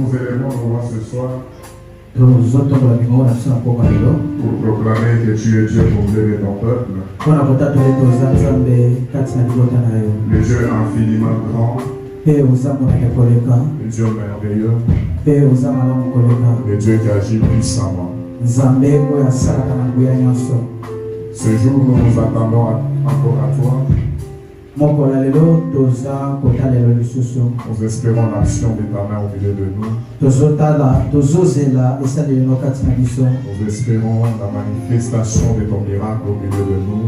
nous élevons nos voix ce soir pour proclamer que tu es Dieu pour bénir ton peuple. Le Dieu infiniment grand, le Dieu merveilleux, le Dieu qui agit puissamment. Ce jour, nous nous attendons encore à toi. Nous espérons l'action de ta main au milieu de nous. Nous espérons la manifestation de ton miracle au milieu de nous.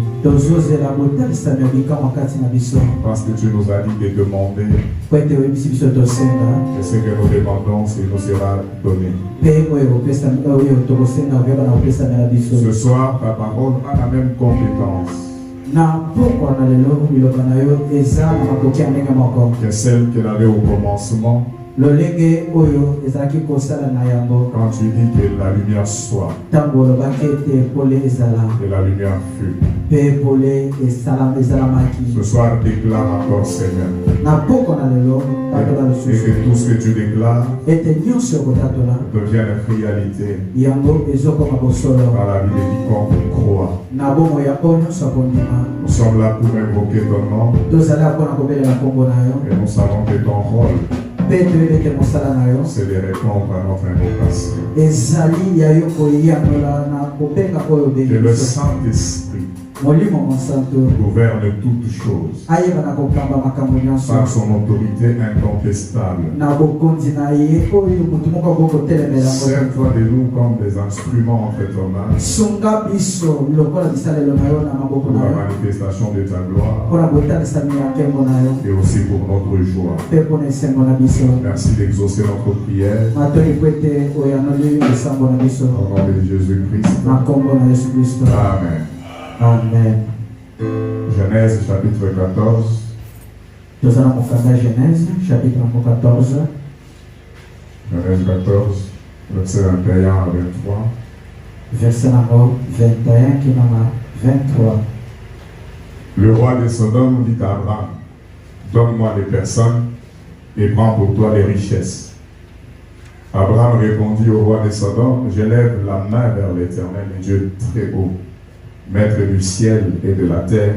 Parce que tu nous as dit de demander. Et ce que nous demandons, c'est nous sera donné. Ce soir, ta parole a la même compétence que celle qu'elle avait au commencement. Quand tu dis que la lumière soit, et la lumière fut. Ce soir, déclare encore, Seigneur, et que tout ce que tu déclares devienne réalité dans la vie de quiconque croit. Nous sommes là pour invoquer ton nom, et nous savons que ton rôle, c'est de répondre à notre invocation. Que le Saint-Esprit gouverne toutes choses par son autorité incontestable. Sers-toi de nous comme des instruments entre tes mains pour la manifestation de ta gloire et aussi pour notre joie. Merci d'exaucer notre prière au nom de Jésus-Christ. Amen. Amen. Genèse chapitre 14. Genèse chapitre 14. Genèse 14, verset 21 à 23. Verset 21 qui m'a 23. Le roi de Sodome dit à Abraham, donne-moi des personnes et prends pour toi les richesses. Abraham répondit au roi de Sodome, j'élève la main vers l'Éternel, Dieu très haut, Maître du ciel et de la terre,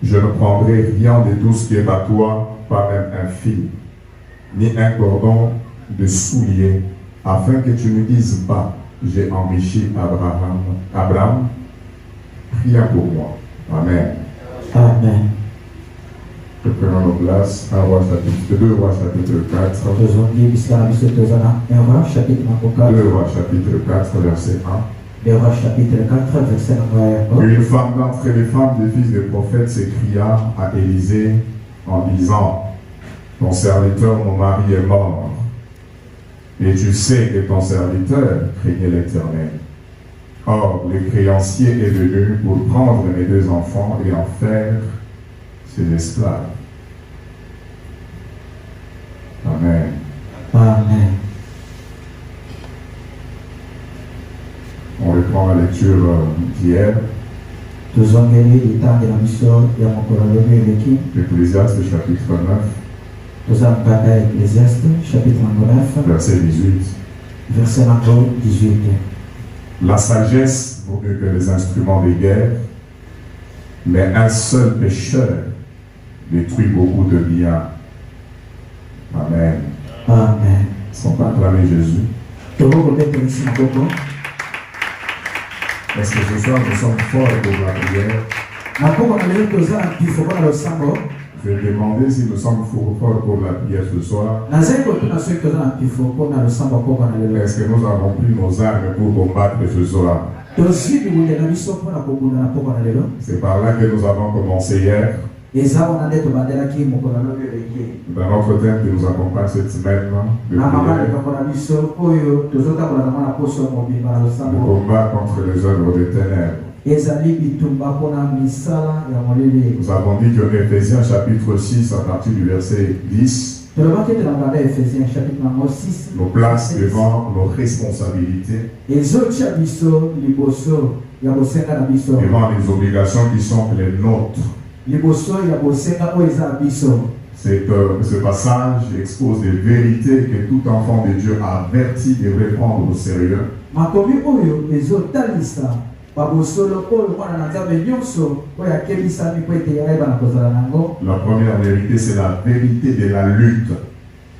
je ne prendrai rien de tout ce qui est à toi, pas même un fil, ni un cordon de soulier, afin que tu ne dises pas, j'ai enrichi Abraham, prie pour moi. Amen. Amen. Prenons nos places, 2 Rois chapitre 4. 2 Rois chapitre 4, verset 1. Chapitre 4, verset 1. Une femme d'entre les femmes des fils des prophètes s'écria à Élisée en disant, ton serviteur, mon mari, est mort. Et tu sais que ton serviteur craignait l'Éternel. Or, le créancier est venu pour prendre mes 2 enfants et en faire ses esclaves. Amen. Amen. On reprend la lecture d'hier. Ecclésiaste chapitre 9. Verset 18. Verset 18. La sagesse vaut mieux que les instruments de guerre, mais un seul pécheur détruit beaucoup de biens. Amen. Amen. Sans pas acclamer Jésus. Est-ce que ce soir nous sommes forts pour la prière? Je vais demander si nous sommes forts pour la prière ce soir. Est-ce que nous avons pris nos armes pour combattre ce soir? C'est par là que nous avons commencé hier. Dans notre thème qui nous accompagne cette semaine de prière, le combat contre les œuvres des ténèbres. Nous avons dit que Éphésiens chapitre 6 à partir du verset 10 nous place devant nos responsabilités, devant les obligations qui sont les nôtres. Ce passage expose des vérités que tout enfant de Dieu averti devrait prendre au sérieux. makomi oyo ezotalisa babosolo oyo mwana na nzambe nyonso oyo akebisami po ete ayeba na kozala nango. La première vérité, c'est la vérité de la lutte.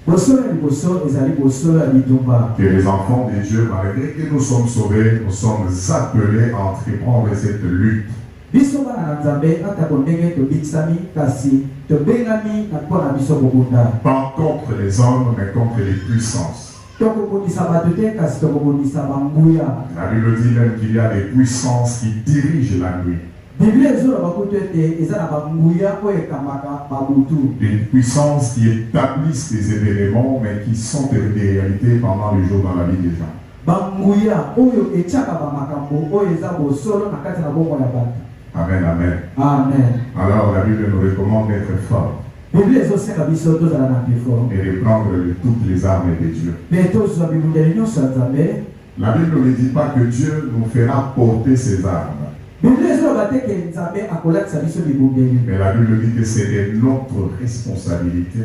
Bosolo ya liboso ezali bosolo ya bitumba. Que les enfants de Dieu, malgré que nous sommes sauvés, nous sommes appelés à entreprendre cette lutte. Biso bana na nzambe atako ndenge tobikisami kasi tobengami na mpona biso kobunda. Pas contre les hommes, mais contre les puissances. Tokobundisa bato te kasi tokobundisa banguya. La Bible dit même qu'il y a des puissances qui dirigent la nuit. Biblia ezoloba kutu ete eza na banguya oyo ekambaka babutu. Des puissances qui établissent des événements, mais qui sont des réalités pendant les jours dans la vie des gens. Banguya oyo etiaka bamakambo oyo eza bosolo na kati na bongo ya bato. Amen, amen. Amen. Alors la Bible nous recommande d'être forts Biblia ezosenga biso tozala na mpifo et de prendre toutes les armes de Dieu. mpe tozwa bibundeli nyonso ya nzambe. La Bible ne dit pas que Dieu nous fera porter ses armes. Biblia ezoloba te ke nzambe akolatisa biso bibundeli. Mais la Bible dit que c'est de notre responsabilité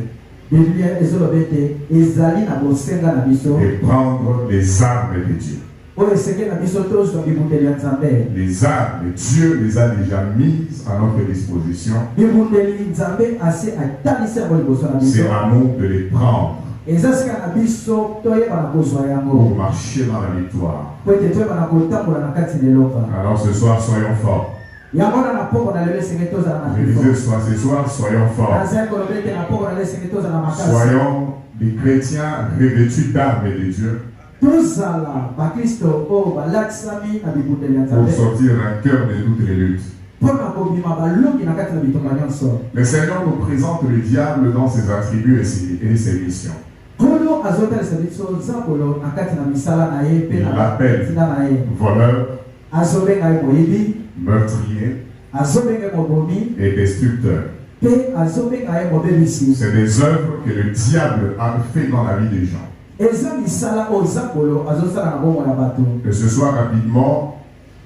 Biblia ezoloba ete ezali na bosenga na biso de prendre les armes de Dieu. oyo esengeli na biso tozwa bibundeli ya nzambe. Les armes, Dieu les a déjà mises à notre disposition. Bibundeli nzambe ase atalisi yango liboso na biso. C'est à nous de les prendre eza sika na biso toyeba na kozwa pour yango marcher dans la victoire. po ete toyeba na kotambola na kati na eloka. Alors ce soir, soyons forts. yango wana na poko na lelo esengeli tozala na Je mpifo. disais ce soir, soyons forts. nazali koloba ete na poko na lelo esengeli tozala na makasi. Soyons des chrétiens revêtus d'armes de Dieu tozala bakristo oyo balatisami na bibundeli ya pour nzambe sortir un cœur de toutes les luttes. mpo na kobima balongi na kati na bitumba nyonso. Le Seigneur nous présente le diable dans ses attributs et ses missions. nkolo azotalisa biso nzambolo na kati na misala na ye mpe Il na l'appelle ntina na ye. voleur, azobenga ye moyibi, meurtrier azobenga ye mobomi, et destructeur. mpe azobenga ye mobebisi. C'est des œuvres que le diable a fait dans la vie des gens. eza misala oyo nzambolo azosala na bomoi ya bato. Et ce soir, rapidement,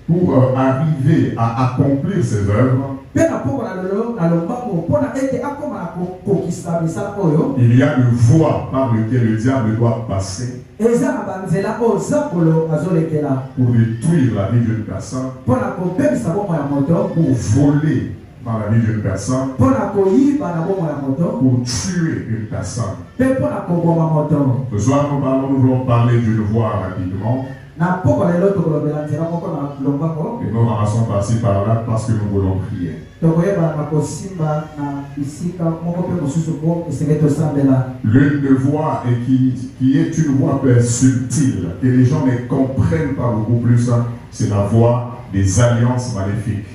pour arriver à accomplir ces œuvres, mpe na poko na lelo na lombango mpona ete akóma na kokokisa misala oyo il y a une voie par laquelle le diable doit passer eza na banzela oyo nzambolo azolekela pour détruire la vie d'une personne, mpona kobebisa bomoi ya moto, pour voler dans la vie d'une personne, mpona koyiba na bomoi ya moto, pour tuer une personne. mpe mpona koboma moto. Ce soir, nous voulons parler d'une voie rapidement na poko lelo tokolobela nzela moko na lombango et nous ramassons par-ci par-là parce que nous voulons prier. tokoyeba na kosimba na bisika moko mpe mosusu po esenge tosambela. L'une des voies et qui est une voie peu subtile et les gens ne comprennent pas beaucoup plus, c'est la voie des alliances maléfiques.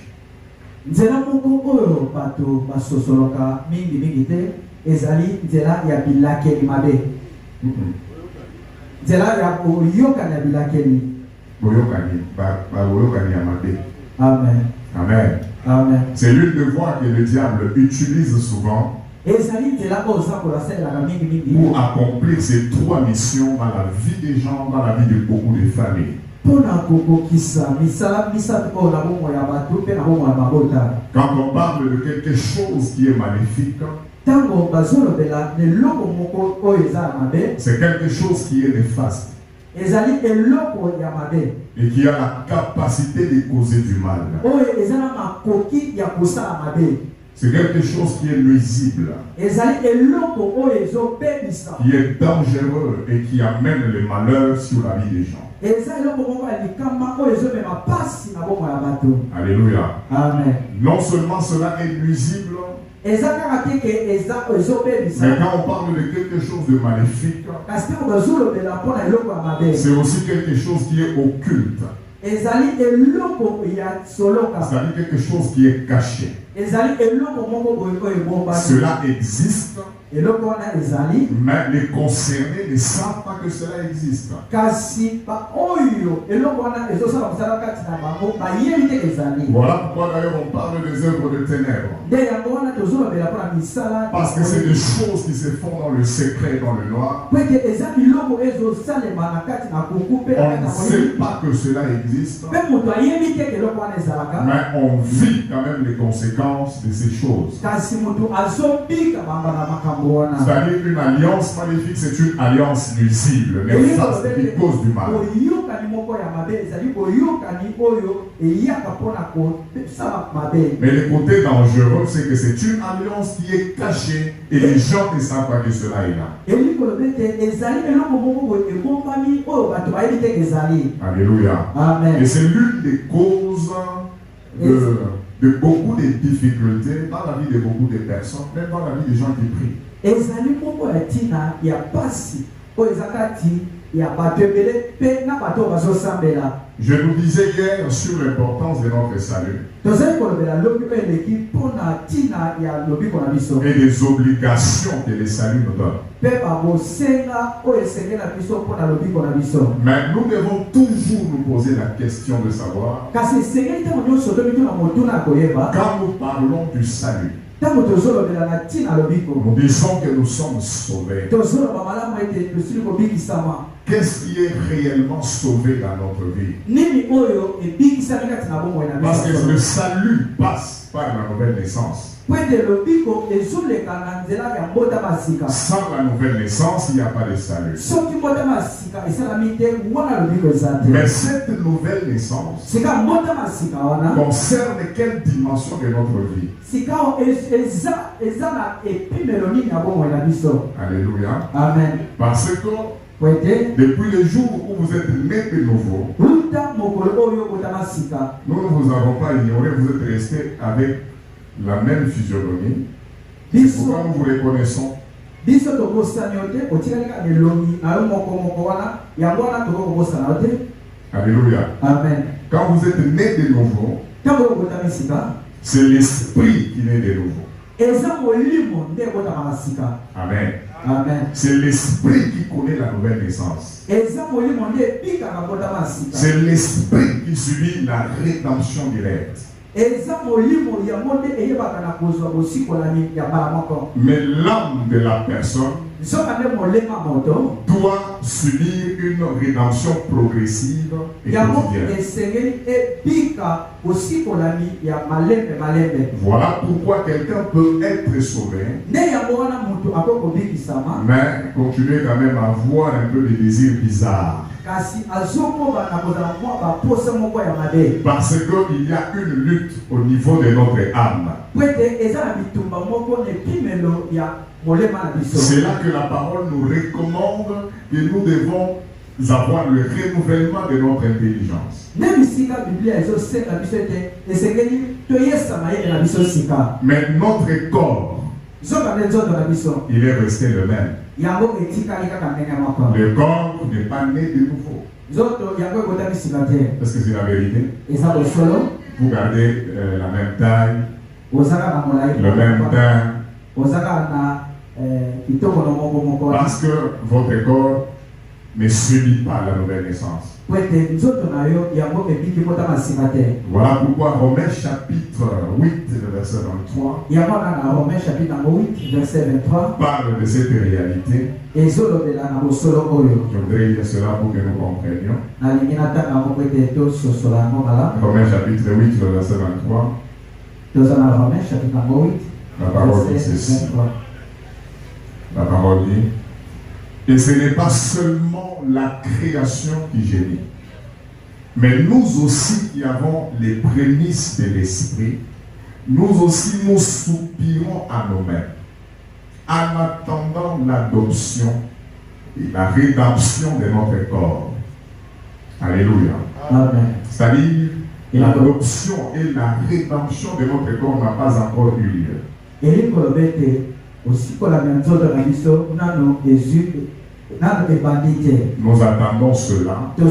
nzela moko oyo bato basosoloka mingi te ezali nzela ya bilakeli mabe. nzela ya koyokana ya bilakeli. Amen. Amen. Amen. C'est l'une des voies que le diable utilise souvent ezali nzela oyo nzambo asalelaka mingi pour accomplir ces trois missions dans la vie des gens, dans la vie de beaucoup de familles. mpona kokokisa misala misato oyo na bomoi ya bato mpe na bomoi ya mabota. Quand on parle de quelque chose qui est maléfique, ntango bazolobela eloko moko oyo eza ya mabe, c'est quelque chose qui est néfaste ezali eloko ya mabe et qui a la capacité de causer du mal. oyo eza na makoki ya kosala mabe. C'est quelque chose qui est nuisible, ezali eloko oyo ezobebisa, qui est dangereux et qui amène le malheur sur la vie des gens. eza eloko moko ya likama oyo ezomema pasi na bomoi ya bato. Alléluia. Amen. Non seulement cela est nuisible, eza kaka te ke ezobebisa, mais quand on parle de quelque chose de maléfique, kasi ntango bazolobela mpona eloko ya mabe c'est aussi quelque chose qui est occulte, ezali eloko ya soloka, c'est-à-dire quelque chose qui est caché. ezali eloko moko boye oyo ebombami. Cela existe, eloko wana ezali mais les concernés ne savent pas que cela existe. kasi baoyo eloko wana ezosala mosala kati na bango bayebi te ezali. Voilà pourquoi d'ailleurs on parle des œuvres de ténèbres. nde yango wana tozolobela mpona misala, Parce que c'est des choses qui se font dans le secret et dans le noir. po ete eza biloko ezosalema na kati na kuku mpe na On kati ne na sait moyibi, pas que cela existe, mpe moto ayebi te eloko wana ezalaka, mais on vit quand même les conséquences l'alliance de ces choses. C'est-à-dire qu'une alliance maléfique, c'est une alliance nuisible, néfaste, qui cause du mal. Mais le côté dangereux, c'est que c'est une alliance qui est cachée et les gens ne savent pas que cela est là. Alléluia. Amen. Et c'est l'une des causes de beaucoup de difficultés dans la vie de beaucoup de personnes, même dans la vie des gens qui prient. Je nous disais hier sur l'importance de notre salut et des obligations que le salut nous donne. Mais nous devons toujours nous poser la question de savoir, quand nous parlons du salut, nous disons que nous sommes sauvés. Qu'est-ce qui est réellement sauvé dans notre vie? Parce que le salut passe par la nouvelle naissance. Sans la nouvelle naissance, il n'y a pas de salut. Mais cette nouvelle naissance concerne quelle dimension de notre vie? Alléluia. Amen. Parce que depuis le jour où vous êtes nés de nouveau, nous ne vous avons pas ignoré, vous êtes restés avec la même physionomie. Pourquoi nous vous reconnaissons? Alléluia. Amen. Quand vous êtes nés de nouveau, c'est l'esprit qui naît de nouveau. Amen. Amen. C'est l'esprit qui connaît la nouvelle naissance. C'est l'esprit qui subit la rédemption directe. Mais l'âme de la personne doit subir une rédemption progressive et quotidienne. Voilà pourquoi quelqu'un peut être sauvé, mais continuer quand même à avoir un peu de désirs bizarres. Parce qu'il y a une lutte au niveau de notre âme. C'est là que la parole nous recommande que nous devons avoir le renouvellement de notre intelligence. Mais notre corps, il est resté le même. Le corps n'est pas né de nouveau. Est-ce que c'est la vérité? Vous gardez la même taille, le même teint, parce que votre corps ne subit pas la nouvelle naissance. Voilà pourquoi Romains chapitre 8, verset 23 parle de cette réalité. Je voudrais lire cela pour que nous comprenions. Romains chapitre 8, verset 23. La parole dit ceci. La parole dit: et ce n'est pas seulement la création qui gémit, mais nous aussi qui avons les prémices de l'esprit, nous aussi nous soupirons à nous-mêmes, en attendant l'adoption et la rédemption de notre corps. Alléluia. Amen. C'est-à-dire, l'adoption et la rédemption de notre corps n'a pas encore eu lieu. Nous attendons cela au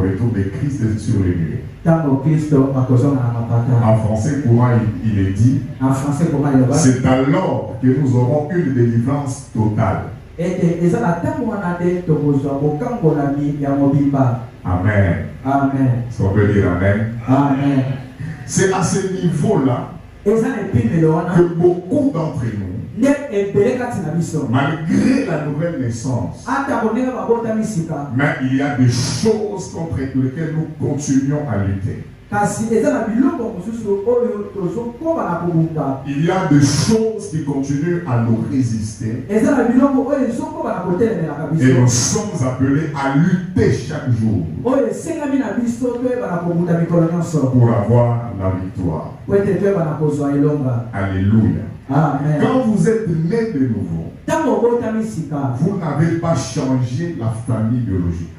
retour de Christ sur les lieux. En français courant, il est dit, c'est alors que nous aurons une délivrance totale. Amen. Amen. Si on peut dire amen. Amen. C'est à ce niveau-là que beaucoup d'entre nous, malgré la nouvelle naissance, mais il y a des choses contre lesquelles nous continuons à lutter. Il y a des choses qui continuent à nous résister. Et nous sommes appelés à lutter chaque jour pour avoir la victoire. Alléluia. Amen. Quand vous êtes né de nouveau, vous n'avez pas changé la famille biologique.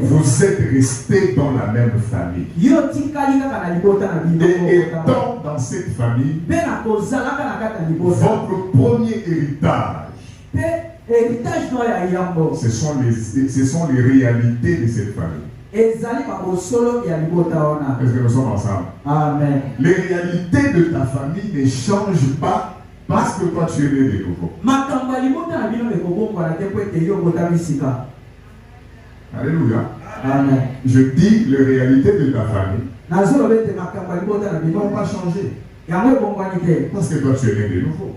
Vous êtes resté dans la même famille. Et étant dans cette famille, votre premier héritage, ce sont les réalités de cette famille. Est-ce que nous sommes ensemble? Amen. Les réalités de ta famille ne changent pas parce que toi tu es né de nouveau. Alléluia. Amen. Je dis les réalités de ta famille n'ont pas changé parce que toi tu es né de nouveau.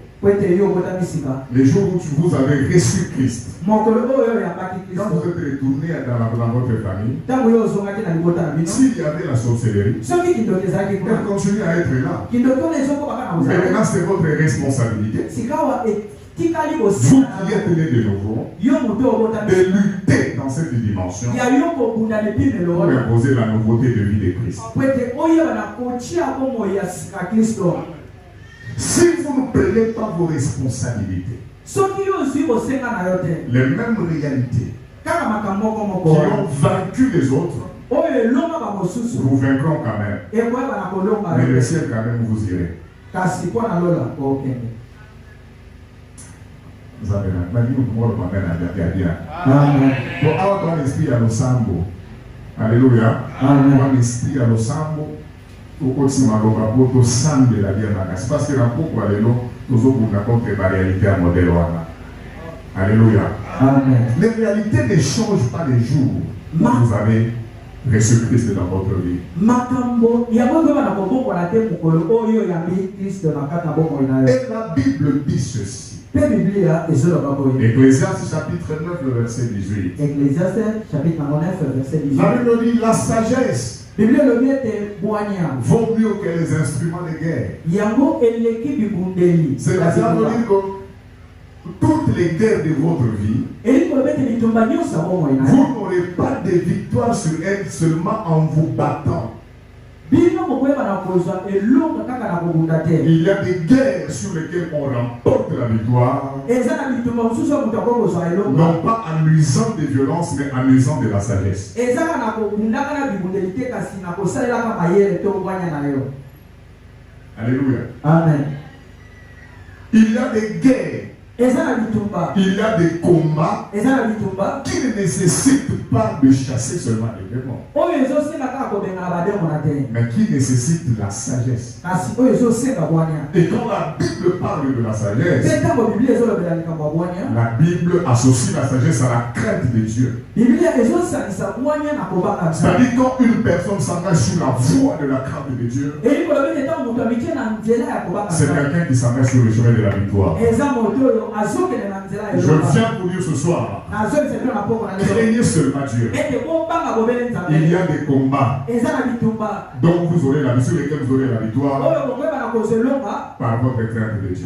Les jours où vous avez reçu Christ, quand vous êtes retourné dans votre famille, s'il y avait la sorcellerie, elle continue à être là. Mais maintenant c'est votre responsabilité, vous qui êtes né de nouveau, de lutter dans cette dimension pour imposer la nouveauté de vie de Christ. Si vous ne prenez pas vos responsabilités, les mêmes réalités qui ont vaincu les autres vous vaincront quand même. Mais le ciel quand même vous irez. Alléluia. Parce que dans pourquoi les noms, nous avons la réalité à modèle. Alléluia. Amen. Les réalités ne changent pas les jours où vous avez reçu Christ dans votre vie. Et la Bible dit ceci. Ecclésiaste chapitre 9, le verset 18. La Bible dit la sagesse vaut mieux que les instruments de guerre. C'est-à-dire que toutes les guerres de votre vie, vous n'aurez pas de victoire sur elles seulement en vous battant. Il y a des guerres sur lesquelles on remporte la victoire, non pas en usant de violence, mais en usant de la sagesse. Alléluia. Amen. Il y a des guerres, il y a des combats qui ne nécessitent pas de chasser seulement les démons, mais qui nécessitent la sagesse. Et quand la Bible parle de la sagesse, la Bible associe la sagesse à la crainte de Dieu. C'est-à-dire quand une personne s'engage sur la voie de la crainte de Dieu, c'est quelqu'un qui s'engage sur le chemin de la victoire. Je viens pour dire ce soir, craignez seulement Dieu. Il y a des combats dont vous aurez la victoire, sur lesquels vous aurez la victoire par votre crainte de Dieu.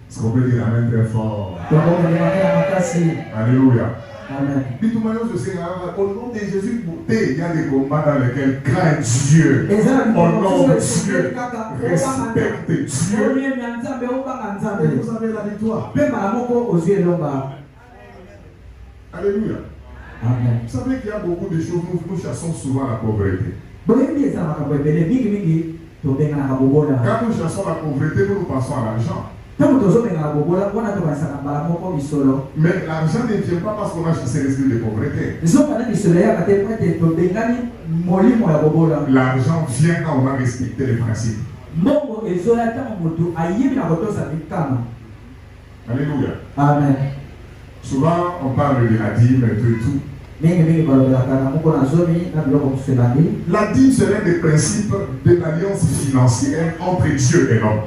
Est-ce qu'on peut dire amen très fort? Alléluia. Amen. Au nom de Jésus, il y a des combats dans lesquels craint Dieu. Honore Dieu. Respecte Dieu. Et vous avez la victoire. Alléluia. Amen. Vous savez qu'il y a beaucoup de choses, nous chassons souvent la pauvreté. Quand nous chassons la pauvreté, nous pensons à l'argent. Mais l'argent ne vient pas parce qu'on a chassé l'esprit de pauvreté. L'argent vient quand on a respecté les principes. Alléluia. Amen. Souvent on parle de la dîme et tout. La dîme serait le principe de l'alliance financière entre Dieu et l'homme.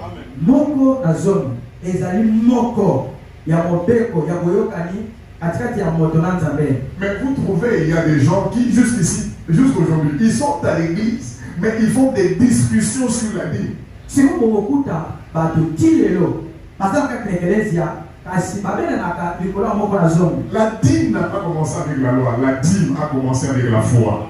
Mais vous trouvez, il y a des gens qui, jusqu'ici, jusqu'aujourd'hui, ils sont à l'église, mais ils font des discussions sur la Bible. La dîme n'a pas commencé avec la loi, la dîme a commencé avec la foi.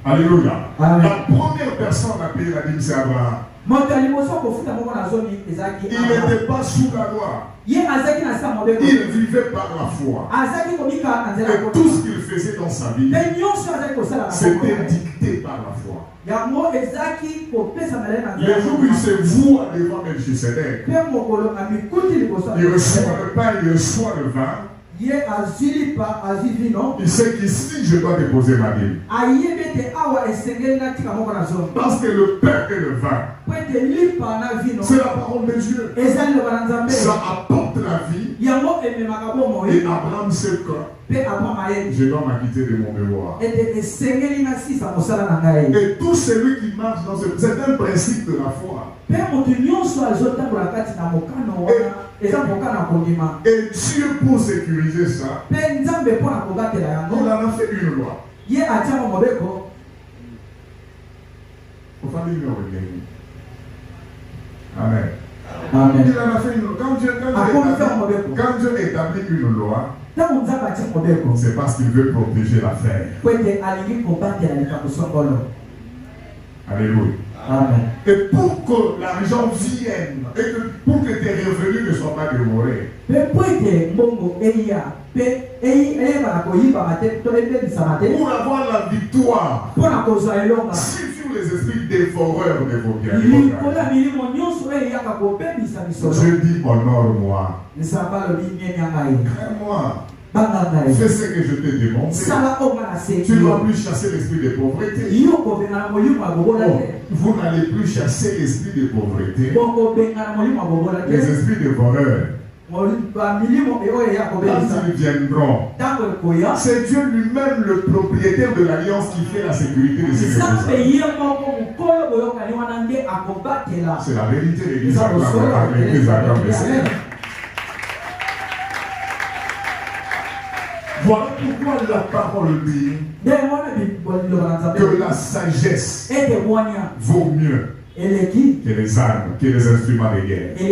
Alléluia. La première personne à payer la dîme, c'est Abraham. Il n'était pas sous la loi. Il vivait par la foi. Et tout ce qu'il faisait dans sa vie, c'était dicté par la foi. Les jours où il se voit devant Melchisedec, il reçoit le pain, il reçoit le vin. Il sait qu'ici je dois déposer ma dîme. Parce que le pain et le vin, c'est la parole de Dieu. Ça apporte la vie. Et Abraham sait que je dois m'acquitter de mon devoir. Et tout celui qui marche dans ce... C'est un principe de la foi. Et Dieu, pour sécuriser ça, il en a fait une loi. Amen. Amen. Il en a fait une loi. Quand Dieu établit une loi, c'est parce qu'il veut protéger l'affaire. Alléluia. Amen. Et pour que l'argent vienne, et que, pour que tes revenus ne soient pas dévorés, pour avoir la victoire, suffit les esprits dévoreurs de vos biens. Je dis honore-moi. Crée-moi. Fais ce que je t'ai demandé. Tu ne vas plus chasser l'esprit de pauvreté. Vous n'allez plus chasser l'esprit de pauvreté. Les esprits dévoreurs, quand ils viendront, c'est Dieu lui-même le propriétaire de l'alliance qui fait la sécurité de ces choses. C'est la vérité de l'Église acclamée. Voilà pourquoi la parole dit que la sagesse vaut mieux que les armes, que les instruments de guerre. Il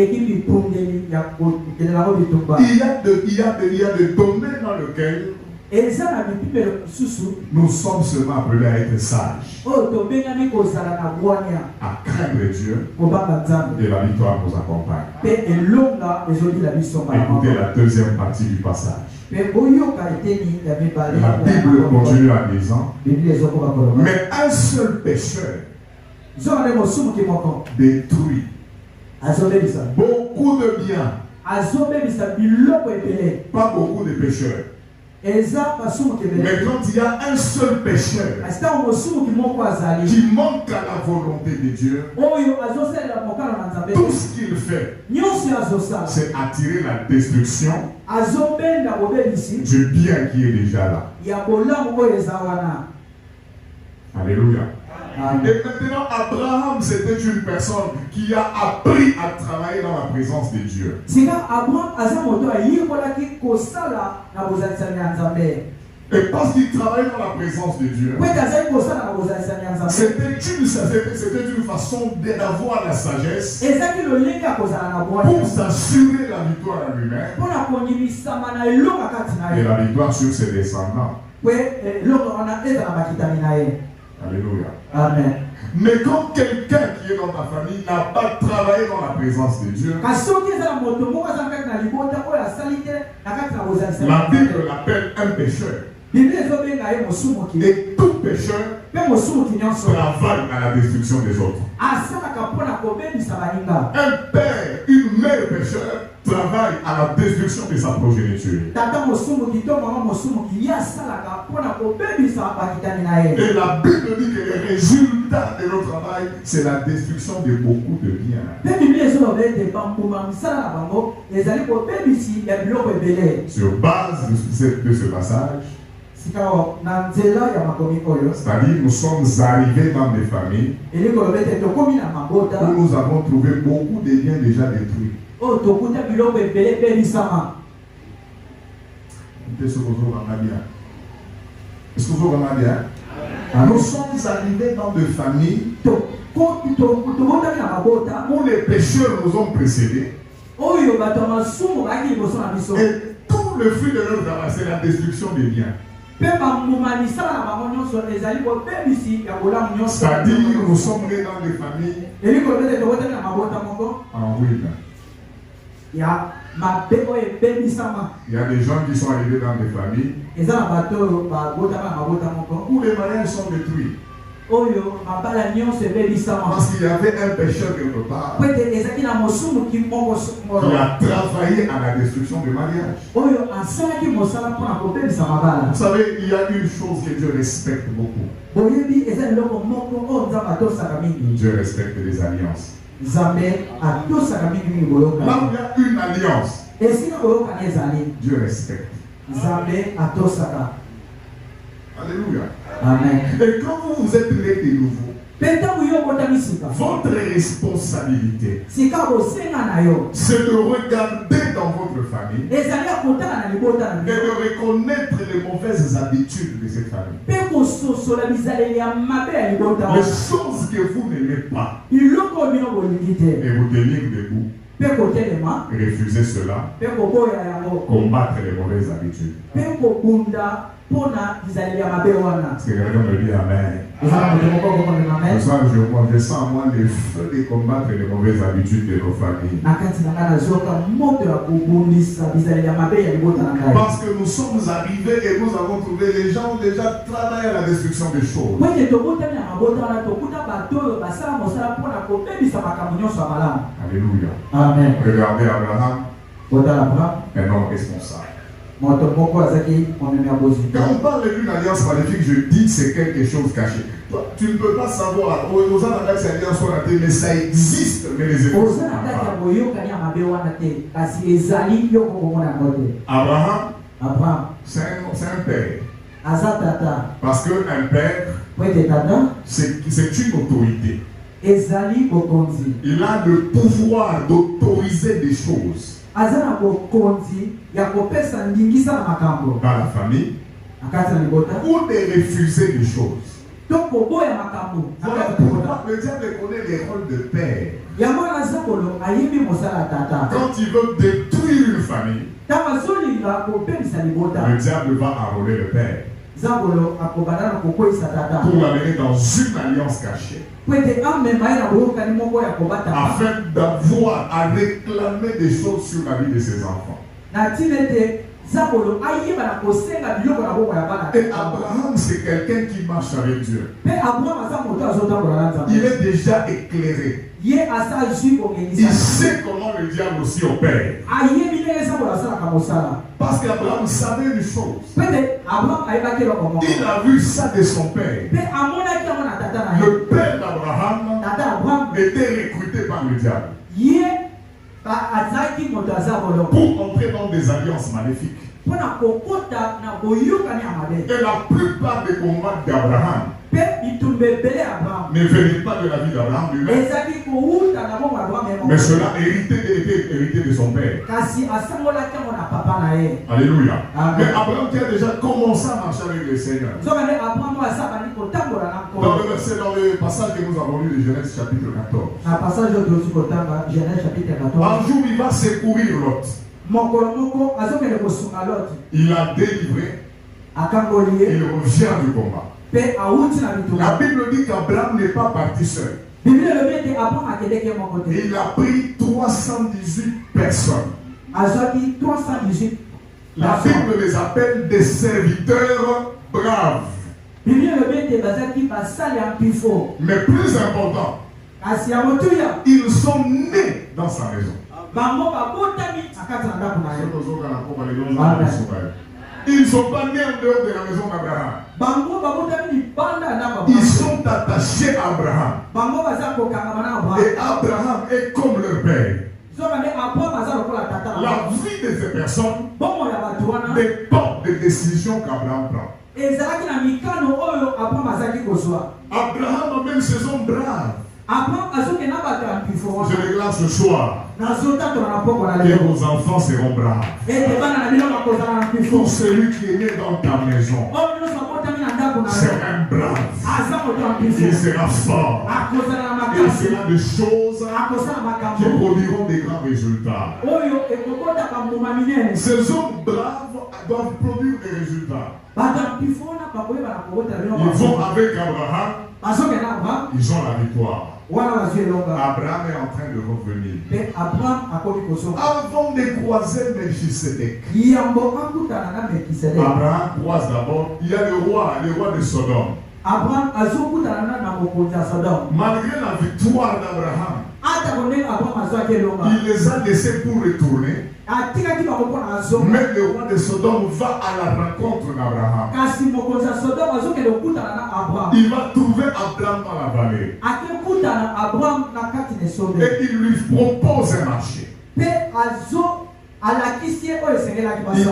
y a des domaines dans lesquels nous sommes seulement appelés à être sages, à craindre Dieu, et la victoire nous accompagne. Écoutez la deuxième partie du passage. La Bible continue en disant, mais un seul pécheur détruit beaucoup de biens, pas beaucoup de pécheurs. Mais quand il y a un seul pécheur qui manque à la volonté de Dieu, tout ce qu'il fait, c'est attirer la destruction du bien qui est déjà là. Alléluia. Et maintenant, Abraham, c'était une personne qui a appris à travailler dans la présence de Dieu. Et parce qu'il travaillait dans la présence de Dieu, c'était une façon d'avoir la sagesse pour s'assurer la victoire à lui-même et la victoire sur ses descendants. Alléluia. Amen. Mais quand quelqu'un qui est dans ta famille n'a pas travaillé dans la présence de Dieu, la Bible l'appelle un pécheur. Et tout pécheur travaille à la destruction des autres. Un père, une mère pécheur travaille à la destruction de sa progéniture. Et la Bible dit que le résultat de notre travail, c'est la destruction de beaucoup de biens. Sur base de ce passage, c'est-à-dire nous sommes arrivés dans des familles où nous avons trouvé beaucoup de biens déjà détruits. Oh, tokuta biloko ebele belisama. Est-ce que vous avez bien? Nous sommes arrivés dans des familles où les pécheurs nous ont précédés. Et tout le fruit de leur travail, c'est la destruction des biens. C'est-à-dire que nous sommes nés dans des familles en ruine. Il y a des gens qui sont arrivés dans des familles où les mariages sont détruits. Parce qu'il y avait un pécheur quelque part qui a travaillé à la destruction du mariage. Vous savez, il y a une chose que Dieu respecte beaucoup. Dieu respecte les alliances. Là où il y a une alliance, Dieu respecte. Alléluia. Amen. Et quand vous êtes nés de nouveau, votre responsabilité, c'est de regarder dans votre famille et de reconnaître les mauvaises habitudes de cette famille. Les choses que vous n'aimez pas, et vous tenir debout, refuser cela, combattre les mauvaises habitudes. Est-ce que quelqu'un me dit Amen? Je sens en moi le feu de combattre les mauvaises habitudes de nos familles. Parce que nous sommes arrivés et nous avons trouvé les gens ont déjà travaillé à la destruction des choses. Alléluia. Amen. Regardez Abraham, un homme responsable. Quand on parle d'une alliance maléfique, je dis que c'est quelque chose caché. Tu ne peux pas savoir. Mais ça existe, mais les efforts sont pas. Abraham, c'est un père. Parce qu'un père, c'est une autorité. Il a le pouvoir d'autoriser des choses dans la famille ou de refuser des choses. Le diable connaît les rôles de père. Quand il veut détruire une famille, le diable va enrôler le père pour l'amener dans une alliance cachée, afin d'avoir à réclamer des choses sur la vie de ses enfants. Et Abraham, c'est quelqu'un qui marche avec Dieu. Il est déjà éclairé. Il sait comment le diable aussi opère. Parce qu'Abraham savait une chose. Il a vu ça de son père. Le père d'Abraham était recruté par le diable pour entrer dans des alliances maléfiques. Et la plupart des combats d'Abraham ne venaient pas de la vie d'Abraham lui-même, mais cela hérité de son père. Alléluia. Mais Abraham qui a déjà commencé à marcher avec le Seigneur. Dans le passage que nous avons lu de Genèse chapitre 14. Un jour il va secourir Lot. Il a délivré. Il revient du combat. La Bible dit qu'Abraham n'est pas parti seul. Il a pris 318 personnes. La Bible les appelle des serviteurs braves. Mais plus important, ils sont nés dans sa maison. Ils ne sont pas nés en dehors de la maison d'Abraham. Ils sont attachés à Abraham. Et Abraham est comme leur père. La vie de ces personnes dépend des décisions qu'Abraham prend. Abraham même ses hommes braves. Je déclare ce soir Et vos enfants seront braves. Tout celui qui est né dans ta maison sera un brave. Il sera fort. Il fera des choses qui produiront des grands résultats. Ces hommes braves doivent produire des résultats. Ils vont avec Abraham. Ils ont la victoire. Abraham est en train de revenir. Avant de croiser Melchisedec, Abraham croise d'abord. Il y a le roi de Sodome. Malgré la victoire d'Abraham, il les a laissés pour retourner. Mais le roi de Sodome va à la rencontre d'Abraham. Il va trouver Abraham dans la vallée. Et il lui propose un marché. Il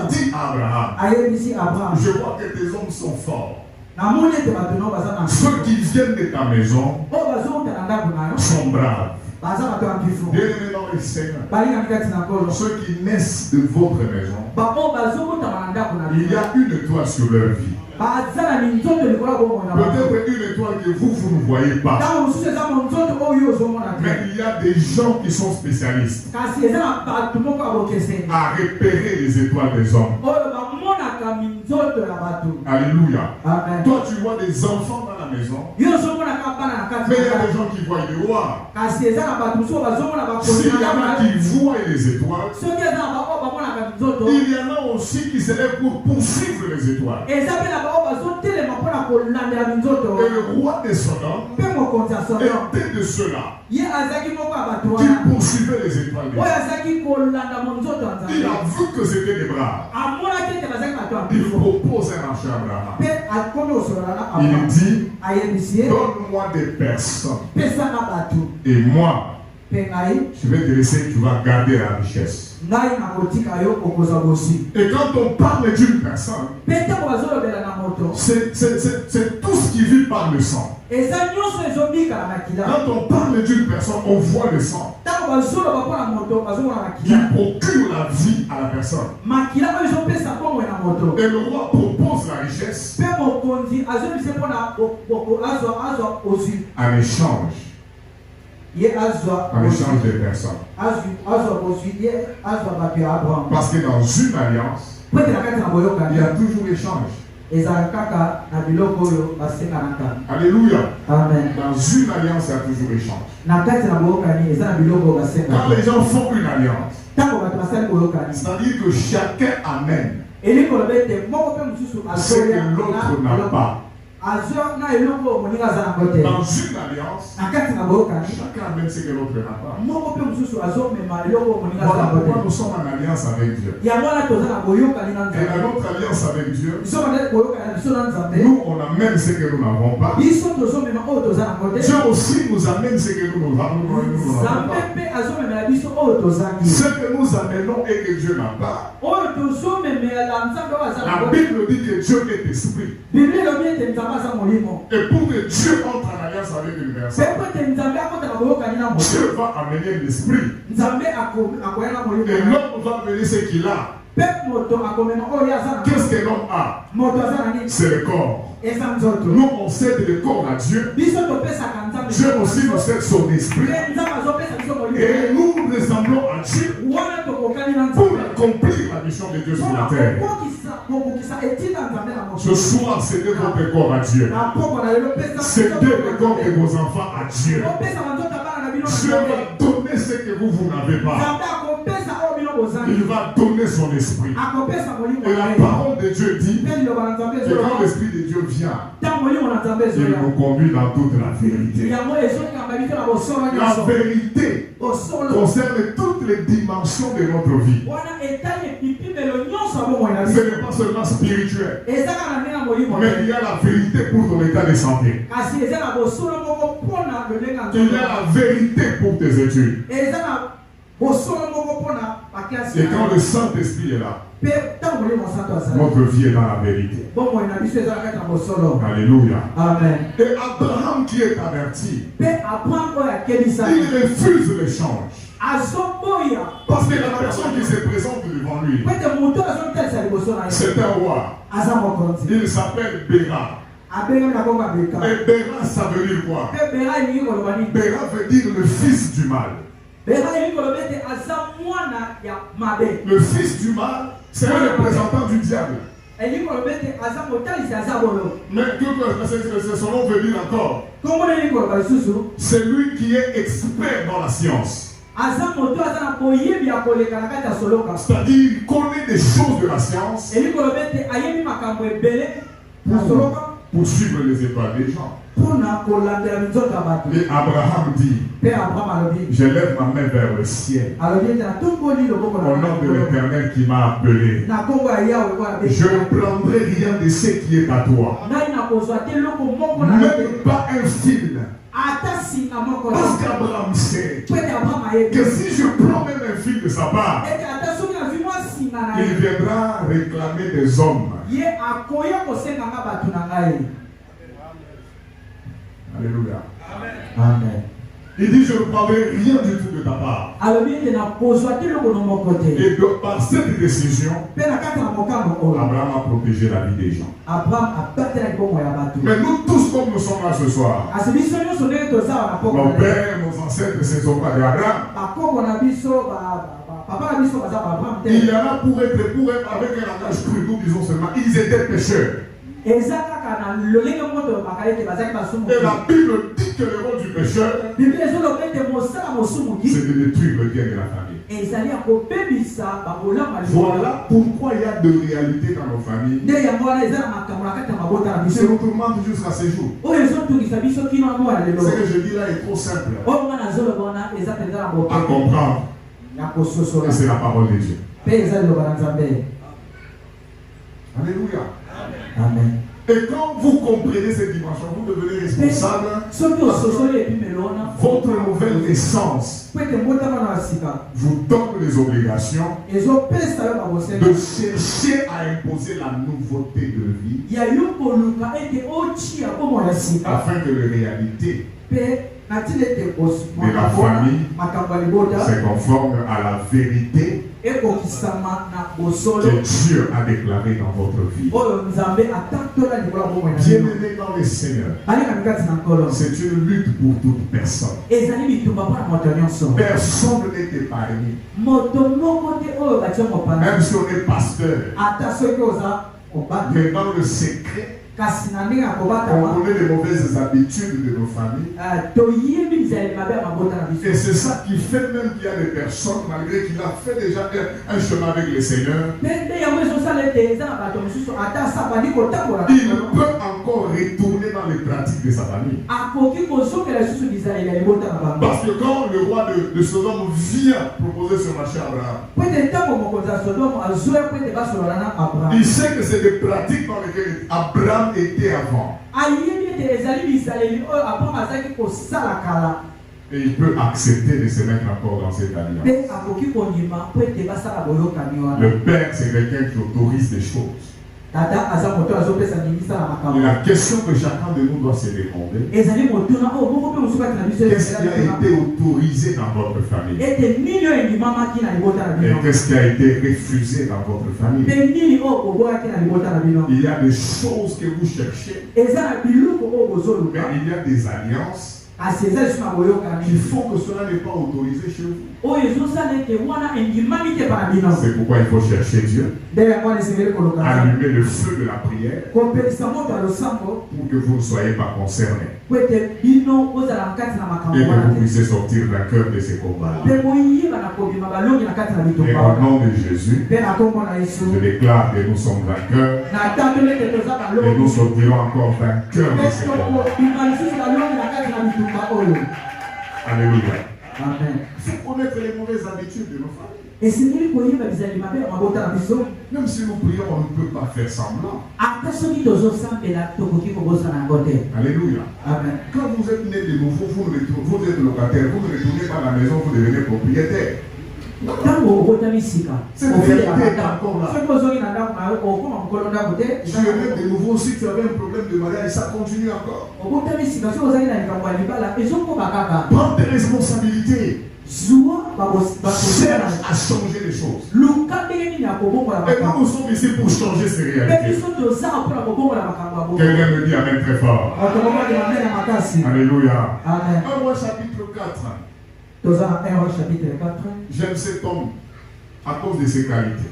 dit à Abraham, je vois que tes hommes sont forts. Ceux qui viennent de ta maison sont braves. Bien-aimés dans le Seigneur, ceux qui naissent de votre maison, il y a une étoile sur leur vie. Peut-être une étoile que vous ne voyez pas. Mais il y a des gens qui sont spécialistes à repérer les étoiles des hommes. Alléluia. Amen. Toi, tu vois des enfants dans la maison. Mais il y a des gens qui voient des rois. S'il y en a qui voient les étoiles, il y en a aussi qui se lèvent pour poursuivre les étoiles. Et le roi de Sodome était de ceux-là qui poursuivaient les étoiles. Il a vu que c'était des braves. Il propose un marché à Abraham. Il dit, donne-moi des personnes. Et moi, je vais te laisser, tu vas garder la richesse. Et quand on parle d'une personne, c'est tout ce qui vit par le sang. Quand on parle d'une personne, on voit le sang qui procure la vie à la personne. Et le roi propose la richesse en échange. En échange des personnes. Parce que dans une alliance, il y a toujours échange. Alléluia. Amen. Dans une alliance, il y a toujours échange. Quand les gens font une alliance, c'est-à-dire que chacun amène ce que l'autre n'a pas. Dans une alliance, chacun amène ce que l'autre n'a pas. Voilà pourquoi nous sommes en alliance avec Dieu. Et dans notre alliance avec Dieu, nous on amène ce que nous n'avons pas. Dieu aussi nous amène ce que nous n'avons pas. Ce que nous amenons et que Dieu n'a pas. La Bible dit que Dieu est esprit. Et pour que Dieu entre en alliance avec une personne, Dieu va amener l'esprit. Et l'homme va amener ce qu'il a. Qu'est-ce que l'homme a? C'est le corps. Nous on cède le corps à Dieu. Dieu aussi nous cède son esprit. Et nous ressemblons à Dieu pour accomplir la mission de Dieu sur la terre. Ce soir, cédez votre corps à Dieu. Cédez le corps de vos enfants à Dieu. Dieu va donner ce que vous n'avez pas. Il va donner son esprit. Et la parole de Dieu dit que quand l'esprit de Dieu vient, il nous conduit dans toute la vérité. La vérité concerne toutes les dimensions de notre vie. Ce n'est pas seulement spirituel, mais il y a la vérité pour ton état de santé. Il y a la vérité pour tes études. Et quand le Saint-Esprit est là, notre vie est dans la vérité. Alléluia. Amen. Et Abraham qui est averti, il refuse l'échange. Parce que la personne qui se présente devant lui, c'est un roi. Il s'appelle Béra. Et Béra, ça veut dire quoi? Béra veut dire le fils du mal. Le fils du mal, c'est un représentant du diable. Mais son nom veut dire encore. C'est lui qui est expert dans la science. C'est-à-dire il connaît des choses de la science pour suivre les étoiles des gens. Et Abraham dit, je lève ma main vers le ciel au nom de l'Éternel qui m'a appelé. Je ne prendrai rien de ce qui est à toi, même pas un fil. Parce qu'Abraham sait que si je prends même un fil de sa part, il viendra réclamer des hommes. Alléluia. Amen. Il dit, je ne prendrai rien du tout de ta part. Et donc, par cette décision, Abraham a protégé la vie des gens. Mais nous tous, comme nous sommes là ce soir, nos pères, nos ancêtres, ce ne sont pas des Abraham. Il y en a pour être avec un langage cru, nous disons seulement, ils étaient pécheurs. Et la Bible dit que le rôle du pécheur, c'est de détruire le bien de la famille. Voilà pourquoi il y a de réalité dans nos familles. C'est nous tourmente jusqu'à ces jours. Ce que je dis là est trop simple à comprendre. Et c'est la parole de Dieu. Alléluia. Amen. Et quand vous comprenez cette dimension, vous devenez responsable. Votre nouvelle naissance vous donne les obligations de chercher à imposer la nouveauté de vie afin que les réalités de la famille se conforment à la vérité que Dieu a déclaré dans votre vie. Bien-aimé dans le Seigneur, c'est une lutte pour toute personne. Personne n'est épargné. Même si on est pasteur, mais dans le secret, on connaît les mauvaises habitudes de nos familles. Et c'est ça qui fait même qu'il y a des personnes, malgré qu'il a fait déjà un chemin avec le Seigneur, il peut encore retourner dans les pratiques de sa famille. Parce que quand le roi de Sodome vient proposer ce marché à Abraham, il sait que c'est des pratiques dans lesquelles Abraham était avant. Et il peut accepter de se mettre encore dans cette alliance. Le Père, c'est quelqu'un qui autorise des choses. La question que chacun de nous doit se demander, qu'est-ce qui a été autorisé dans votre famille? Et qu'est-ce qui a été refusé dans votre famille? Il y a des choses que vous cherchez, mais il y a des alliances qu'il faut que cela n'est pas autorisé chez vous. C'est pourquoi il faut chercher Dieu, allumer le feu de la prière pour que vous ne soyez pas concernés et que vous puissiez sortir vainqueur de ces combats. Et au nom de Jésus, je déclare que nous sommes vainqueurs et nous sortirons encore vainqueurs de ces combats. Alléluia. Amen. Il faut connaître les mauvaises habitudes de nos familles. Même si nous prions, on ne peut pas faire semblant. Alléluia. Amen. Quand vous êtes né de nouveau, vous êtes locataire, vous ne retournez pas à la maison, vous devenez propriétaire. C'est une vérité encore là. Tu es né de nouveau, si tu avais un problème de mariage, ça continue encore. Prends tes responsabilités. cherche à changer les choses. Et nous sommes ici pour changer ces réalités. Quelqu'un me dit amen très fort. Alléluia. 1 Roi chapitre 4. J'aime cet homme à cause de ses qualités.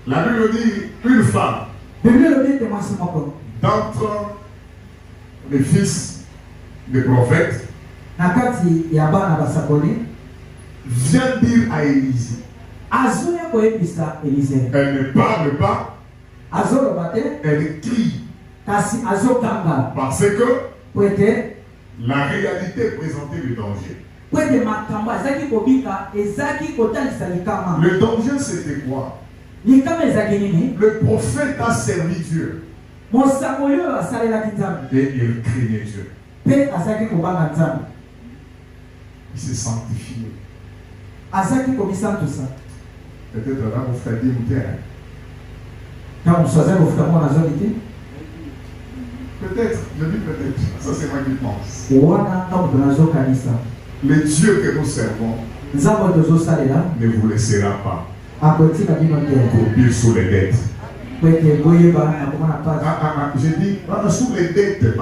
La Bible dit une femme d'entre les fils des prophètes vient dire à Élisée. Elle ne parle pas, elle crie. Parce que la réalité présentait le danger. Le danger, c'était quoi? Le prophète a servi Dieu. Et il craignait Dieu. Il s'est sanctifié. Peut-être là, vous faites dire peut-être, je dis peut-être, ça c'est moi qui pense. Le Dieu que nous servons ne vous laissera pas courir sous les dettes. J'ai dit, sous les dettes, Dieu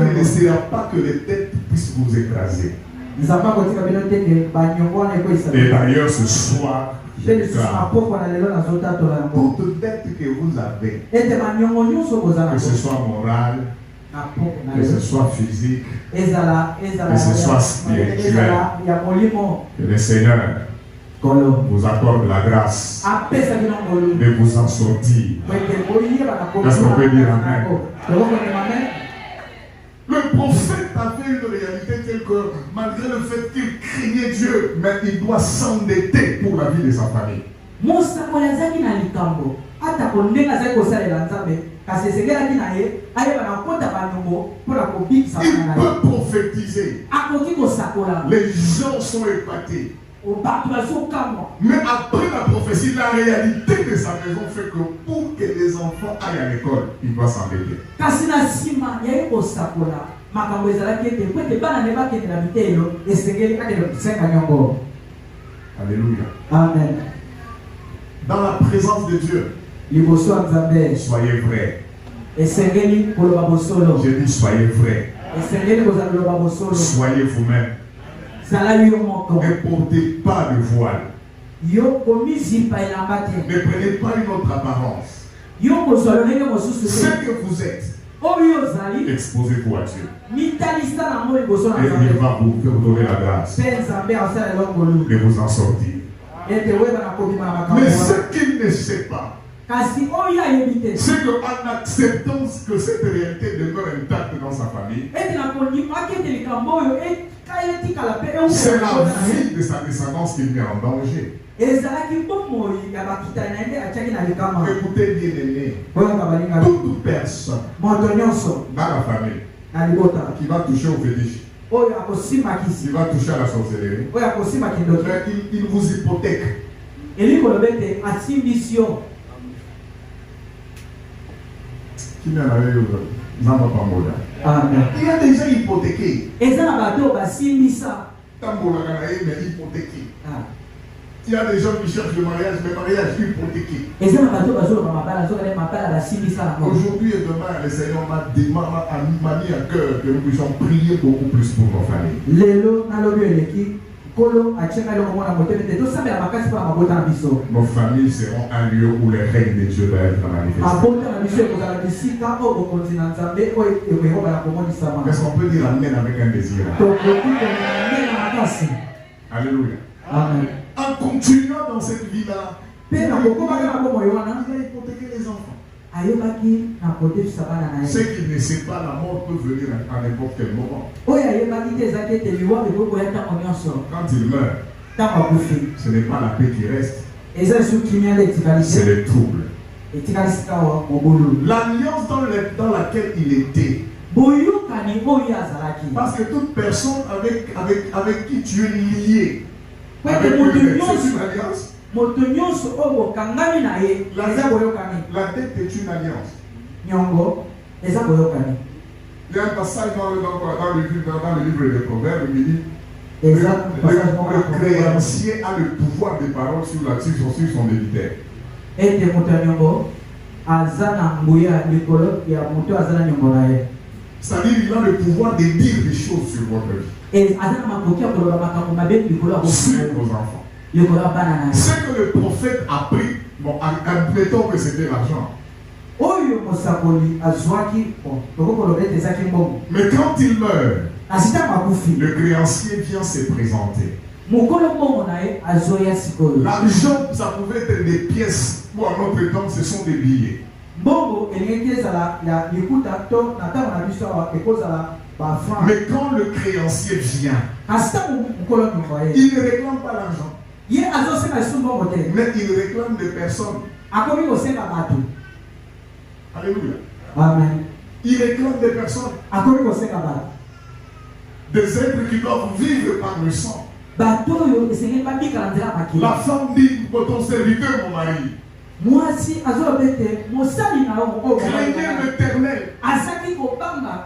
ne laissera pas que les dettes puissent vous écraser. Et d'ailleurs, ce soir, toute dette que vous avez, que ce soit morale, que ce soit physique, que ce soit spirituel, que le Seigneur vous accorde la grâce de vous en sortir. Est-ce qu'on peut dire amen? Le prophète avait une réalité telle que malgré le fait qu'il craignait Dieu, mais il doit s'endetter pour la vie de sa famille. Il peut prophétiser. Les gens sont épatés. Mais après la prophétie, la réalité de sa maison fait que pour que les enfants aillent à l'école, il doit s'endetter. Alléluia. Amen. Dans la présence de Dieu, soyez vrais. Je dis soyez vrais. Soyez vous-même. Ne portez pas de voile. Ne prenez pas une autre apparence. Ce que vous êtes, exposez-vous à Dieu. Et il va vous donner la grâce de vous en sortir. Mais ce qu'il ne sait pas, c'est qu'en acceptant que cette réalité demeure intacte dans sa famille, c'est la vie de sa descendance qui met en danger. Écoutez bien aimé, toute personne dans la famille qui va toucher au fétiche, qui va toucher à la sorcellerie, il vous hypothèque. Qui n'a pas eu Amen. Il a déjà hypothéqué. Il y a des gens qui cherchent le mariage hypothéqué. Aujourd'hui et demain, le Seigneur m'a mis à cœur que nous puissions prier beaucoup plus pour nos familles. Nos familles seront un lieu où le règne de Dieu va être manifesté. Est-ce qu'on peut dire amen avec un désir? Alléluia. Amen. En continuant dans cette vie-là, il a hypothéqué les enfants. Ce qu'il ne sait pas, la mort peut venir à n'importe quel moment. Quand il meurt, ce n'est pas la paix qui reste, c'est le trouble. L'alliance dans laquelle il était. Parce que toute personne avec qui tu es lié, avec c'est une alliance. La dette est une alliance. Il y a un passage dans le livre des Proverbes qui dit le créancier a le pouvoir des paroles sur son débiteur. C'est-à-dire qu'il a le pouvoir de dire des choses sur votre vie. Sur vos enfants. Ce que le prophète a pris, bon, admettons que c'était l'argent. Mais quand il meurt, le créancier vient se présenter. L'argent, ça pouvait être des pièces, ou en notre temps, ce sont des billets. Mais quand le créancier vient, il ne réclame pas l'argent. Mais il réclame des personnes. Alléluia. Amen. Il réclame des personnes. Des êtres qui doivent vivre par le sang. La femme dit pour ton serviteur, mon mari. Craignez l'Éternel.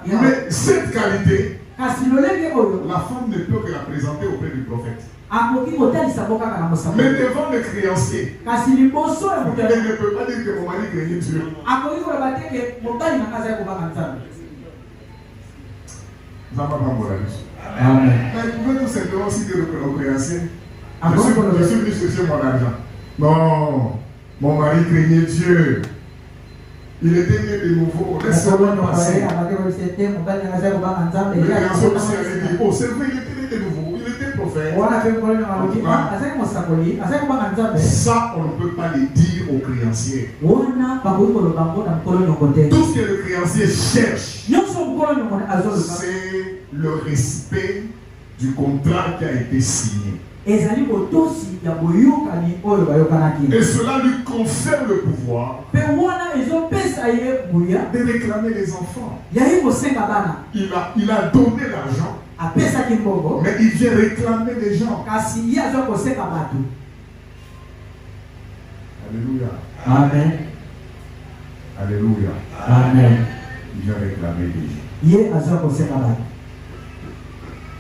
Mais cette qualité, la femme ne peut que la présenter auprès du prophète. Mais devant le créancier, elle ne peut pas dire que mon mari craignait Dieu. Amen. Mais vous pouvez tout simplement citer le créancier. Je suis venu chercher mon argent. Non, mon mari craignait Dieu. Il était né de nouveau. Laisse-moi passer. Le créancier aussi avait dit, oh c'est vrai, il était né de nouveau. Il était prophète. Ça, on ne peut pas le dire au créancier. Tout ce que le créancier cherche, c'est le respect du contrat qui a été signé. Et cela lui confère le pouvoir de réclamer les enfants. Il a donné l'argent, mais il vient réclamer les gens. Alléluia. Amen. Alléluia. Amen. Il vient réclamer les gens.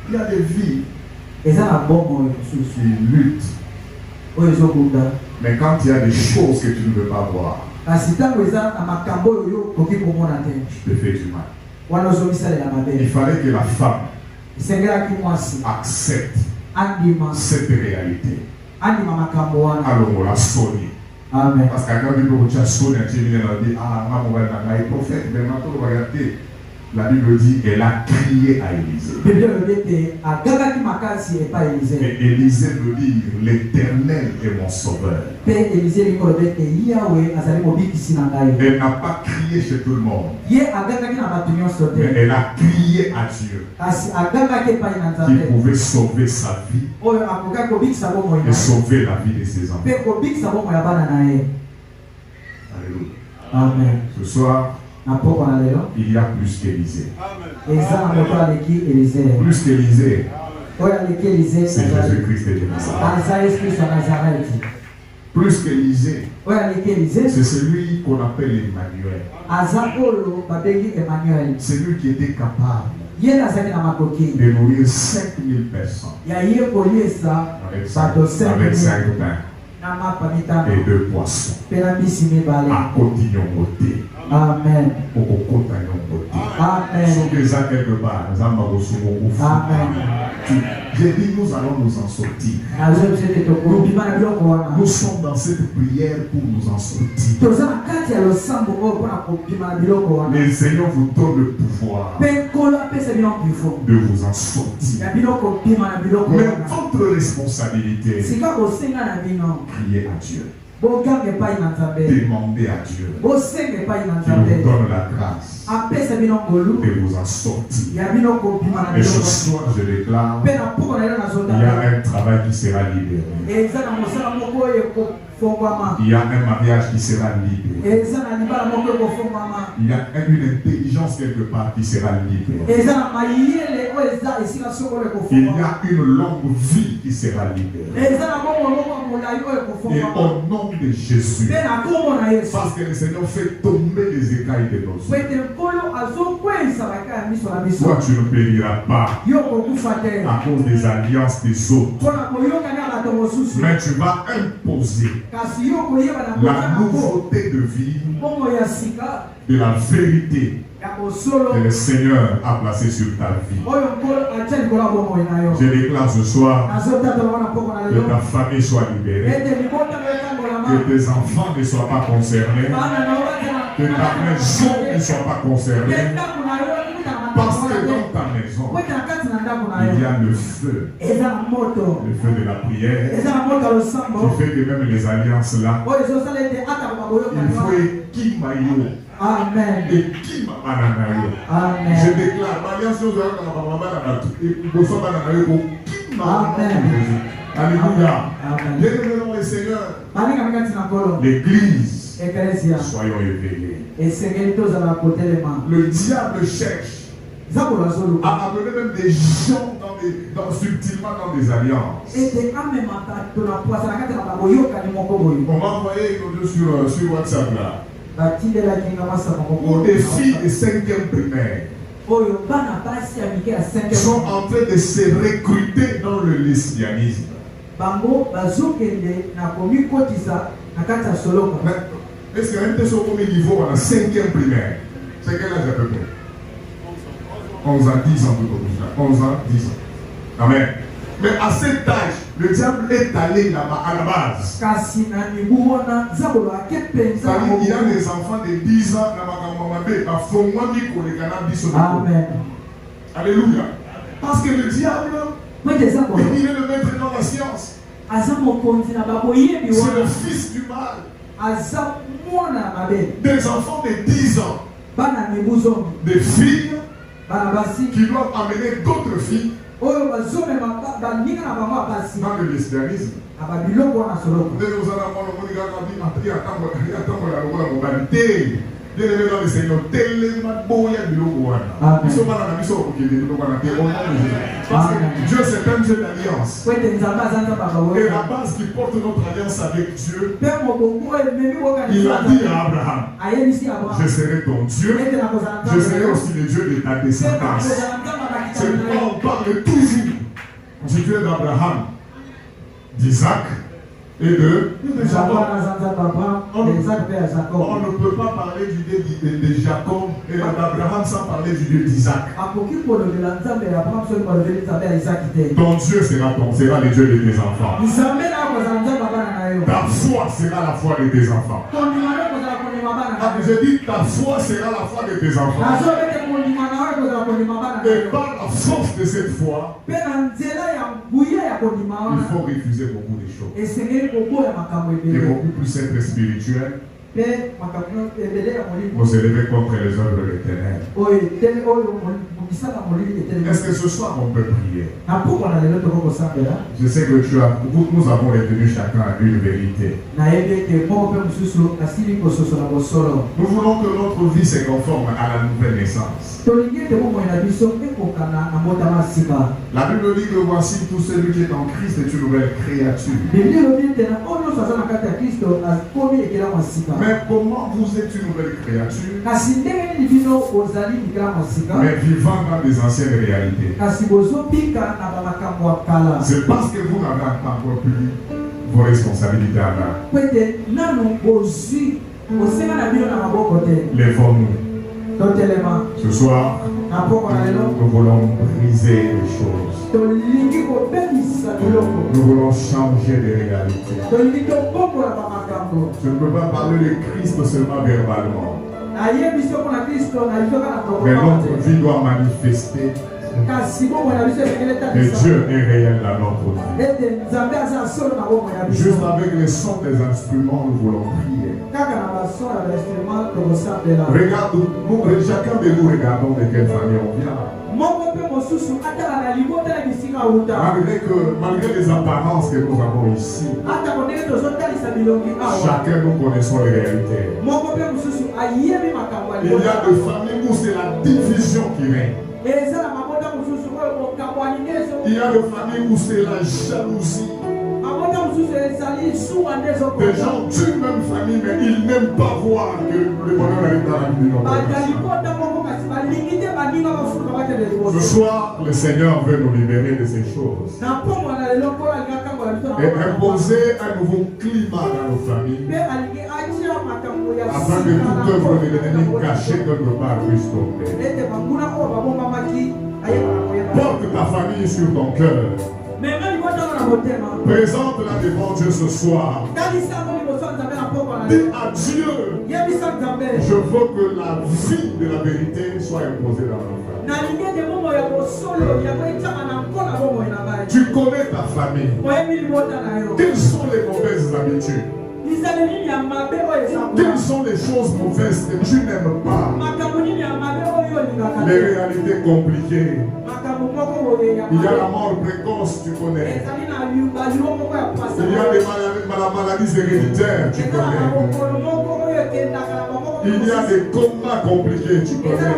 Il y a des vies qui luttent. Mais quand il y a des choses que tu ne veux pas voir, tu te fais du mal. Il fallait que la femme accepte cette réalité. Alors on l'a sonné. Amen. Parce que quand tu as sonné, tu as dit, ah, maman, elle est prophète, mais maintenant, regardez. La Bible dit qu'elle a crié à Élisée. Et Élisée veut dire l'Éternel est mon sauveur. Elle n'a pas crié chez tout le monde. Mais elle a crié à Dieu qui pouvait sauver sa vie et sauver la vie de ses enfants. Alléluia. Amen. Ce soir, il y a plus qu'Élisée. Plus qu'Élisée, c'est Jésus-Christ de Nazareth. Plus qu'Élisée, c'est celui qu'on appelle Emmanuel. C'est lui qui était capable de nourrir 5000 personnes avec 5 pains et 2 poissons à Cotignon-Côté. Amen. Amen. J'ai dit, nous allons nous en sortir. Nous sommes dans cette prière pour nous en sortir. Le Seigneur vous donne le pouvoir de vous en sortir. Mais votre responsabilité, priez à Dieu. Demandez à Dieu qui vous donne la grâce de vous en sortir. Et ce soir, je déclare, il y a un travail qui sera libéré. Il y a un mariage qui sera libre. Il y a une intelligence quelque part qui sera libre. Il y a une longue vie qui sera libre. Et au nom de Jésus, parce que le Seigneur fait tomber les écailles de nos yeux, toi tu ne périras pas à cause des alliances des autres, mais tu vas imposer la nouveauté de vie, de la vérité que le Seigneur a placé sur ta vie. Je déclare ce soir que ta famille soit libérée, que tes enfants ne soient pas concernés, que ta maison ne soit pas concernée, parce que dans ta maison il y a le feu de la prière, qui fait que même les alliances là, il faut équimayo. Amen. Et qui m'a bananayo. Amen. Je déclare l'alliance aux Alléluia. Bienvenue le Seigneur. L'église, soyons éveillés. Le diable cherche à amener même des gens subtilement dans des alliances. On va envoyer une audio sur WhatsApp là. Où des filles de 5e primaire sont en train de se recruter dans le lesbianisme. Est-ce qu'il y a un peu au niveau à la 5e primaire? C'est quel âge à peu près? 11 ans, 10 ans, 11 ans, 10 ans. Amen. Mais à cet âge, le diable est allé là-bas à la base. Il y a des enfants de 10 ans Amen. Alléluia. Parce que le diable, il est le maître dans la science. C'est le fils du mal. Des enfants de 10 ans. Des filles qui doivent amener d'autres filles dans le lesbianisme. Bien-aimés dans le Seigneur, tellement beau il y a du logo. Parce que Dieu c'est un Dieu d'alliance. Et la base qui porte notre alliance avec Dieu, il a dit à Abraham, je serai ton Dieu, je serai aussi le Dieu de ta descendance. C'est pourquoi on parle toujours du Dieu d'Abraham, d'Isaac et de Jacob. On ne peut pas parler du Dieu de Jacob et d'Abraham sans parler du Dieu d'Isaac. Ton Dieu sera le Dieu de tes enfants. Ta foi sera la foi de tes enfants. Je dis ta foi sera la foi de tes enfants. Et par la force de cette foi, il faut refuser beaucoup de choses. Et beaucoup plus être spirituel. Vous élevez contre les œuvres de l'Éternel. Est-ce que ce soir on peut prier? Je sais que nous avons retenu chacun une vérité. Nous voulons que notre vie se conforme à la nouvelle naissance. La Bible dit que voici tout celui qui est en Christ est une nouvelle créature. Mais comment vous êtes une nouvelle créature? Mais vivant dans les anciennes réalités. C'est parce que vous n'avez pas encore pris vos responsabilités à main. Lèvons-nous. Ce soir, nous voulons briser les choses. Nous voulons changer de réalité. Je ne peux pas parler de Christ seulement verbalement. Mais notre vie doit manifester que Dieu est réel dans notre vie. Juste avec le son des instruments, nous voulons prier. Regarde, chacun de nous regardons de quelle famille on vient. Malgré les apparences que nous avons ici, chacun nous connaissons les réalités. Il y a des familles où c'est la division qui règne. Il y a des familles où c'est la jalousie. Des gens d'une même famille, mais ils n'aiment pas voir que le bonheur est dans la vie de notre. Ce soir, le Seigneur veut nous libérer de ces choses et imposer un nouveau climat dans nos familles afin que toute œuvre de l'ennemi cachée quelque part puisse tomber. Porte ta famille sur ton cœur. Présente-la devant Dieu ce soir. Dis à Dieu, je veux que la vie de la vérité soit imposée dans ma famille. Tu connais ta famille. Quelles sont les mauvaises habitudes? Quelles sont les choses mauvaises que tu n'aimes pas? Les réalités compliquées. Il y a la mort précoce, tu connais. Il y a les maladies héréditaires, tu connais. Il y a des combats compliqués, tu connais.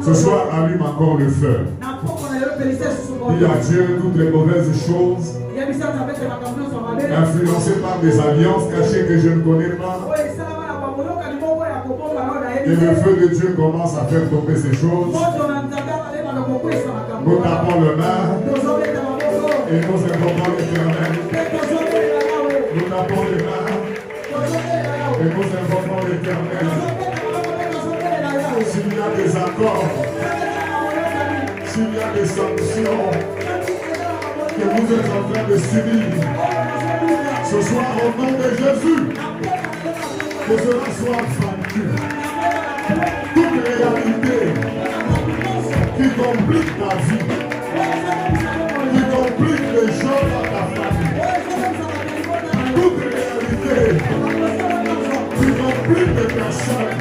Ce soir, allume encore le feu. Il y a Dieu, toutes les mauvaises choses influencées par des alliances cachées que je ne connais pas. Et le feu de Dieu commence à faire tomber ces choses. Nous tapons le main et nous invoquons l'Éternel. Nous tapons le main et nous invoquons l'Éternel. S'il y a des accords, s'il y a des sanctions que vous êtes en train de subir, ce soir au nom de Jésus, que cela soit vaincu. Toute réalité qui complique ta vie, qui complique les gens dans ta famille, toute réalité qui complique les personnes,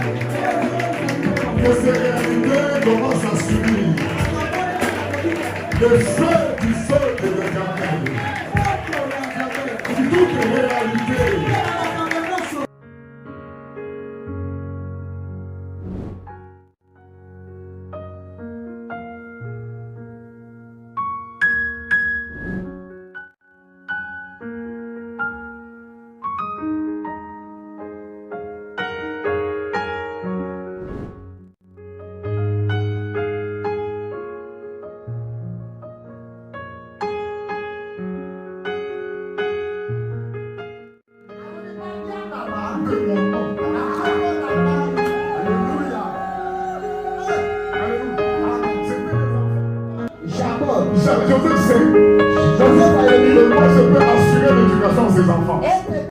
que ces réalités commencent à subir le feu de l'Éternel. Toute réalité. Je peux assurer l'éducation de ses enfants.